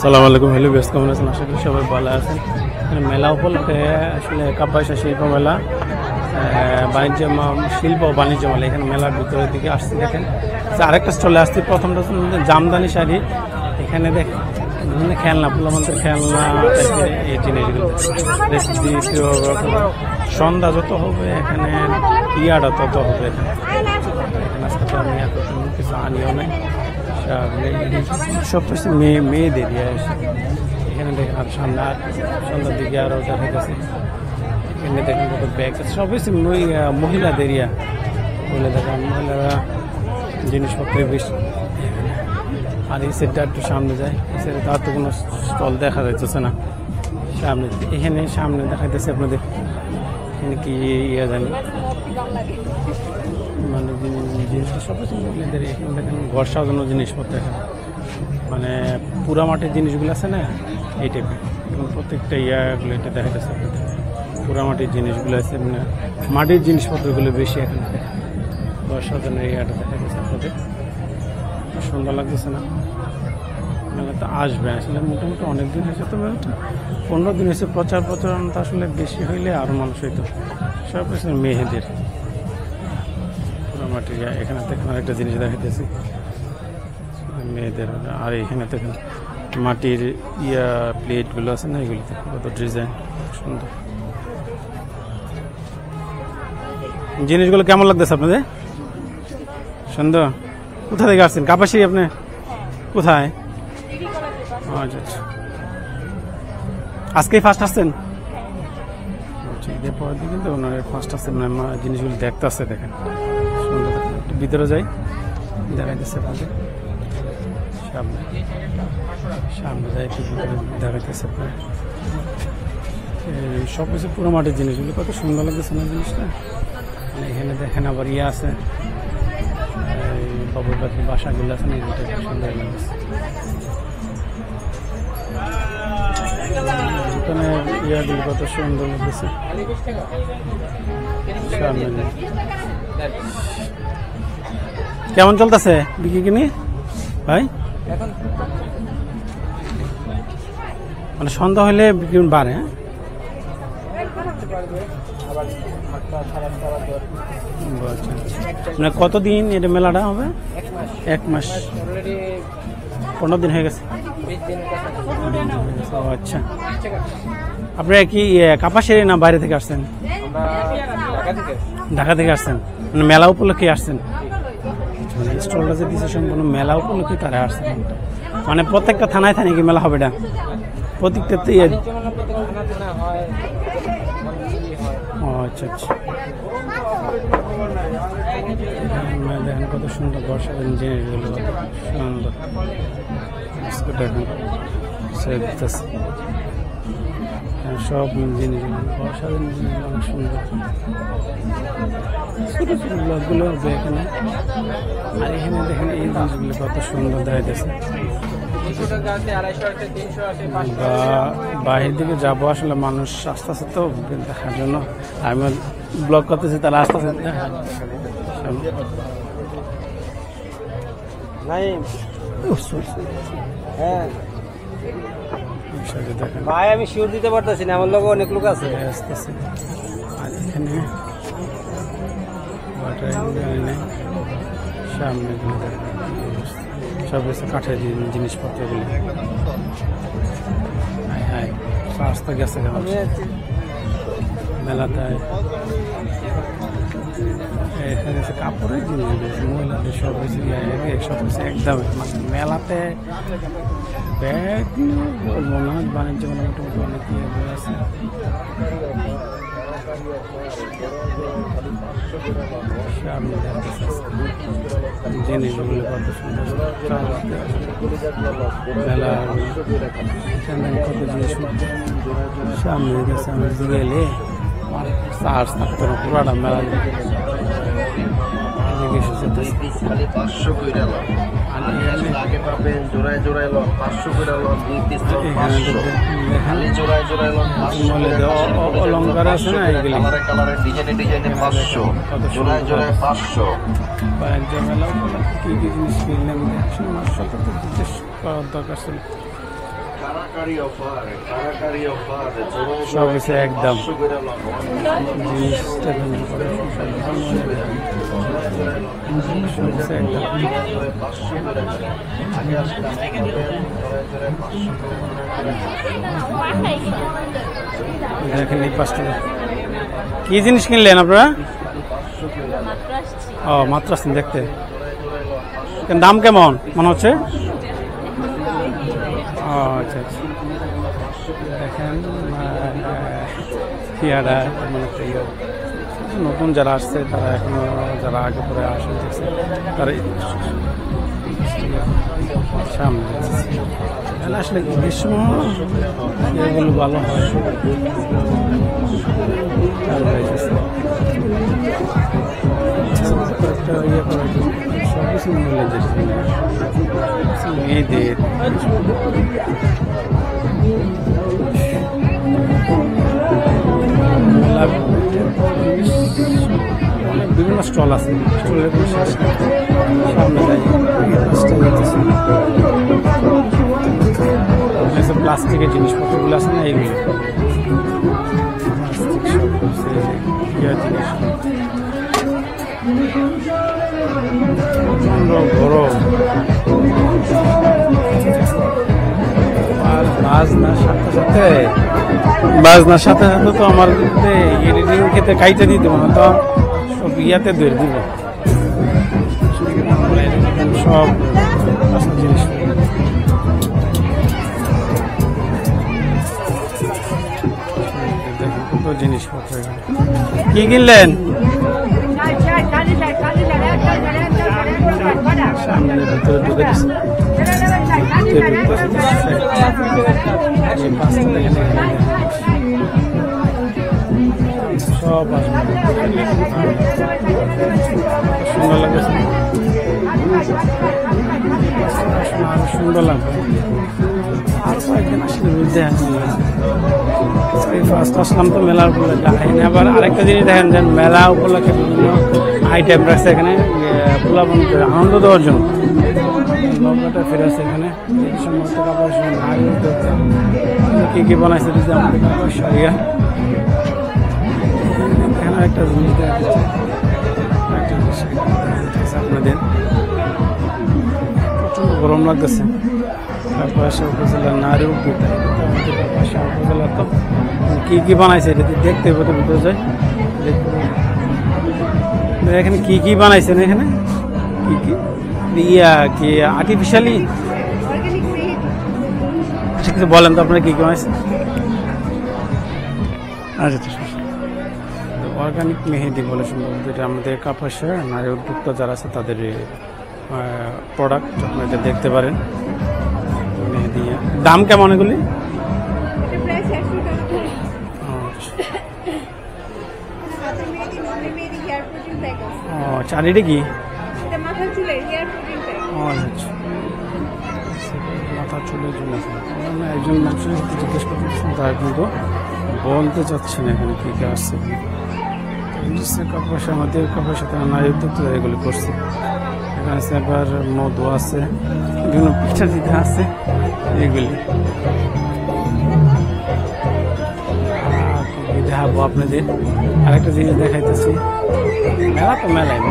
আসসালামু আলাইকুম, হ্যালো বেশ, কেমন আছেন? আশা করি সবাই ভালো আছেন। মেলা উপলক্ষে আসলে কাপাসিয়া শিল্প মেলা, বাণিজ্য শিল্প ও বাণিজ্য মেলা, এখানে মেলার ভিতরের দিকে আসছি। দেখেন আরেকটা স্টলে আসছি, প্রথমটা জামদানি শাড়ি। এখানে দেখেন বিভিন্ন খেলনা, ফুলামান্তের খেলনা টাইপের এই জিনিসগুলো দেখছি। সন্ধ্যা যত হবে এখানে ইয়াটা তত হবে। এখানে আজকে তো আমি এত কিছু আনিও নাই, সব কিছু মেয়েদের এসে এখানে দেখেন। আর সন্ধ্যার দিকে আরও দেখা গেছে এখানে দেখেন কত ব্যাগ আছে, সব কিছু মহিলাদের বলে দেখেন। মহিলারা জিনিসপত্র বেশি। আর এই সেটটা একটু সামনে যায়, এই সেটে তার তো কোনো স্টল দেখা যাইতেছে না। সামনে এখানে সামনে দেখা যাচ্ছে আপনাদের এখানে কি ইয়ে জানি, মানে জিনিসটা সব কিছু মহিলাদের। এখানে দেখেন ঘর সাজানোর জিনিসপত্র, এখানে মানে পুরা মাটির জিনিসগুলো আছে না, এই টাইপের এবং প্রত্যেকটা ইয়াগুলো এটা দেখা যাচ্ছে। পুরা মাটির জিনিসগুলো আছে, মানে মাটির জিনিসপত্রগুলো বেশি এখানে ঘর সাজানোর ইয়াটা দেখা যাচ্ছে। আপনাদের সুন্দর লাগতেছে না? মেলাতে আসবে আসলে মোটামুটি অনেক দিন হয়েছে, তো মেলাটা 15 দিন হয়েছে। প্রচারণটা আসলে বেশি হইলে আরও মানুষ হইতো। সব কিছু মেয়েদের পুরো মাটির। এখানে দেখেন আরেকটা জিনিস দেখাইতেছি মেয়েদের। আর এখানে দেখেন মাটির প্লেটগুলো আছে না, এগুলো দেখেন কত ডিজাইন সুন্দর। জিনিসগুলো কেমন লাগতেছে আপনাদের? সুন্দর। কোথা থেকে আসছেন? কাপাসিয়া। আপনি কোথায়? আচ্ছা আচ্ছা, আজকেই ফার্স্ট আসছেন? ঈদের পরের দিন কিন্তু ওনার ফার্স্ট আসছে, মানে জিনিসগুলো দেখতে আসছে। দেখেন সুন্দর। একটু ভিতরে যাই, দেখা যাচ্ছে আপনাদের সামনে সামনে যাই, একটু ভিতরে দেখা যাচ্ছে আপনার সব কিছু পুরো মাটির জিনিসগুলো কত সুন্দর লাগতেছে না জিনিসটা। এখানে দেখেন আবার আছে বাবুর বাড়ির বাসাগুলো আছে না, এটা সুন্দর লাগছে। এখানে ইয়াগুলো কত সুন্দর লাগতেছে সামনে। কেমন চলতেছে বিক্রি কিনি ভাই? মানে সন্ধ্যা হলে বিক্রি বাড়ে? মানে কতদিন এটা মেলাটা হবে? 1 মাস, 15 দিন হয়ে গেছে। আচ্ছা, আপনারা কি কাপাসিয়া না বাইরে থেকে আসছেন? ঢাকা থেকে আসছেন, মানে মেলা উপলক্ষে আসছেন? মানে স্টলটা যে দিচ্ছে সম্পূর্ণ মেলা উপলক্ষে তারা আসছেন। মানে প্রত্যেকটা থানায় থানায় কি মেলা হবে? এটা প্রত্যেকটা। আচ্ছা আচ্ছা, দেখেন কত সুন্দর বর্ষাকালীন জিনিসগুলো, সুন্দর সব জিনিসগুলো বর্ষাকালীন জিনিস অনেক সুন্দর। ছোট ছোট ব্লকগুলো হবে এখানে। আর এখানে দেখেন এই জিনিসগুলো কত সুন্দর দেখা যাচ্ছে। বাহির দিকে যাবো আসলে মানুষ আস্তে আস্তে তো দেখার জন্য আমি ব্লগ করতেছি, তারা আস্তে আস্তে ভাই আমি শিওর দিতে পারতেছি না, আমার লোক অনেক লোক আছে। আর এখানে সামনে সব কিছু কাঠের জিনিসপত্রগুলো। হ্যাঁ, রাস্তা গেছে মেলাতে। এখানে কাপড়ের জিনিসগুলো, মহিলাদের সব কিছু সব কিছু একদম। মানে মেলাতে ব্যাগ বলবো না, বাণিজ্য মেলা মোটামুটি অনেক ইয়ে আছে। জিনিসগুলো কত সুন্দর মেলা, কত জিনিস সামনে গেছে। আমি গেলে চার্জ থাকতো না, পুরাটা মেলা অলঙ্কার আছে না, এগুলো বাণিজ্য মেলা কি কি জিনিস কিনলাম করার দরকার ছিল। সব হচ্ছে একদম জিনিসটা কিন্তু সব হচ্ছে একদম। দেখেন এই 5 টাকা কি জিনিস কিনলেন আপনারা? ও মাত্র আসছেন দেখতে। দাম কেমন মনে হচ্ছে? ও আচ্ছা আচ্ছা দেখেন পেয়ারা তেমন একটা ইয়ে। নতুন যারা আসছে তারা এখনো যারা আগে পরে আসে দেখছে তারা সামনে তাহলে আসলে গ্রীষ্ম এগুলো ভালো হয়। একটা ইয়ে করার জন্য সব কিছু মূল্যের দেশ মেয়েদের বিভিন্ন স্টল আছে, স্টলের কোনো শেষ নেই। সামনে যাই প্লাস্টিকের জিনিসপত্রগুলো আছে না এইগুলো জিনিস গরম বাজনার সাথে সাথে তো আমার এডিটিং খেতে খাইতে দিতে মানে তো সব ইয়াতে ধরে দিব সব জিনিস। কত জিনিসপত্র কি কিনলেন? সামনে ভিতরে ঢুকে দিচ্ছে সব সুন্দর লাগছে, সুন্দর লাগবে। আর কয়েকদিন আসলে বুঝতে ফার্স্ট আসলাম তো মেলার উপলক্ষে আইনে। আবার আরেকটা জিনিস দেখেন যে মেলা উপলক্ষে বিভিন্ন আইটেম রাখছে এখানে পোলাপন করে আনন্দ দেওয়ার জন্য। নৌকাটা ফিরে আসছে এখানে সমস্ত কাপড় কি কি বানাইছে আমাদের কাপড় সারিয়া। এখানে একটা জিনিস দেখা যাচ্ছে আপনাদের প্রচন্ড গরম লাগতেছে। পাশে উপজেলা নারী পাশে উপজেলা তো কি কি বানাইছে এটা দেখতে হবে, তো ভিতরে যাই এখানে কি কি বানাইছেন এখানে কি কি ইয়া কি আর্টিফিশিয়ালি কিছু বলেন তো আপনারা কি কি বানাইছেন? আচ্ছা অর্গানিক মেহেদি বলে সম্ভবত এটা আমাদের কাপাসে নারী উদ্যোক্তা যারা আছে তাদের প্রোডাক্ট আপনারা এটা দেখতে পারেন। মেহেদি দাম কেমন এগুলি? চারিটা কি মাথা চুলের জন্য একজন মানুষের সাথে জিজ্ঞেস করতেছেন, তারা কিন্তু বলতে চাচ্ছেন এখানে কি কি আসছে। কাপড় আমাদের কাপড়ের সাথে নারী উদ্যোক্তা এগুলি করছে। এখানে আছে আবার মধু আছে, বিভিন্ন পিঠা টিঠা আছে এগুলি দেখাবো আপনাদের। আরেকটা জিনিস দেখাইতেছি, মেলা তো মেলায়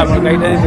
আমার গাড়িটা দিতে